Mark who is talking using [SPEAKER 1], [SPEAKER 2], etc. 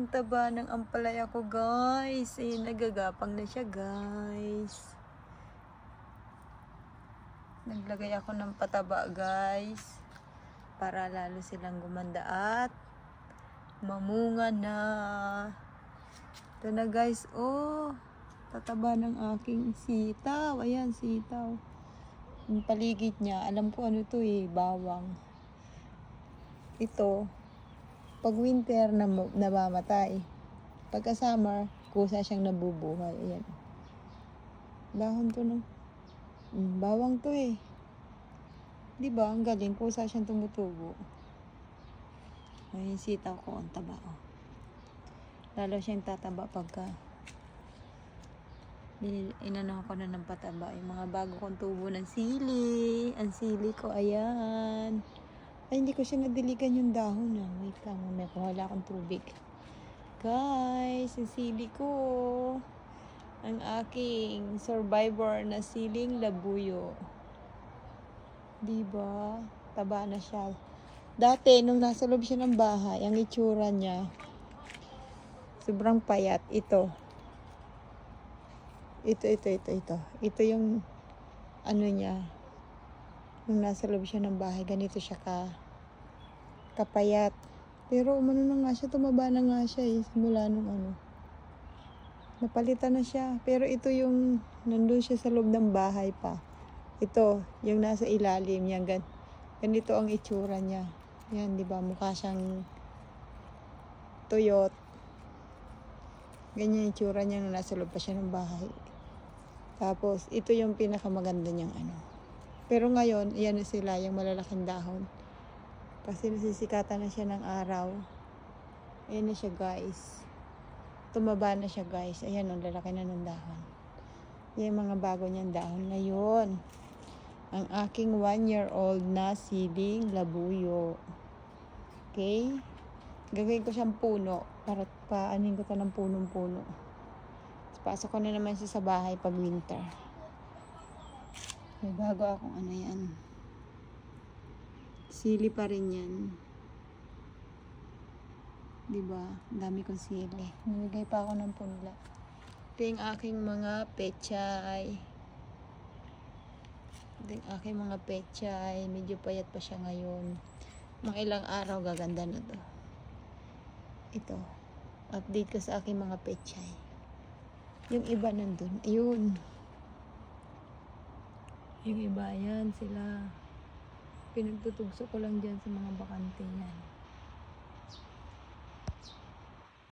[SPEAKER 1] Ang taba ng ampalaya ko, guys. Eh, nagagapang na siya, guys. Naglagay ako ng pataba, guys. Para lalo silang gumanda at mamunga na. Ito na, guys. Oh, tataba ng aking sitaw. Ayan, sitaw. Yung paligid niya, alam ko ano to eh, bawang. Ito, pag winter namamatay. Pagka summer, kusa siyang nabubuhay. Ayan. Dahon to no. Bawang to eh. Diba? Ang galing. Kusa siyang tumutubo. Ay, sitaw ko. Ang taba. Oh. Lalo siyang tataba pagka inano ko na ng pataba. Yung mga bago kong tubo ng sili. Ang sili ko. Ayan. Ay, hindi ko siya nadiligan yung dahon. Wait lang. May wala akong tubig. Guys, ang sili ko. Ang aking survivor na siling labuyo. Diba? Taba na siya. Dati, nung nasa loob siya ng bahay, ang itsura niya, sobrang payat. Ito. Ito yung, ano niya, nung nasa loob siya ng bahay, ganito siya kapayat. Pero umano na nga siya, tumaba na nga siya eh, simula nung ano. Napalitan na siya. Pero ito yung, nandun siya sa loob ng bahay pa. Ito, yung nasa ilalim, yan, ganito ang itsura niya. Yan, di ba? Mukha siyang tuyot. Ganyan yung itsura niya nung nasa loob pa siya ng bahay. Tapos, ito yung pinakamaganda niyang ano. Pero ngayon, yan na sila, yung malalaking dahon. Kasi nasisikatan na siya ng araw. Ayan na siya, guys. Tumaba na siya, guys. Ayan, ang lalaki na ng dahon. Yan mga bago niyang dahon ngayon. Ang aking 1-year-old na siling labuyo. Okay? Gagawin ko siyang puno. Para paanin ko ito ng punong-puno. Pasok ko na naman siya sa bahay pag winter. May bago akong ano yan. Sili pa rin yan. Diba? Ang dami kong sili. Namigay pa ako ng punla. Ito yung aking mga pechay. Ito yung aking mga pechay. Medyo payat pa siya ngayon. Mga ilang araw gaganda na to. Ito. Update ko sa aking mga pechay. Yung iba nandun. Ayun. Yung iba yan sila. Pinagtutugso ko lang dyan sa mga bakante yan.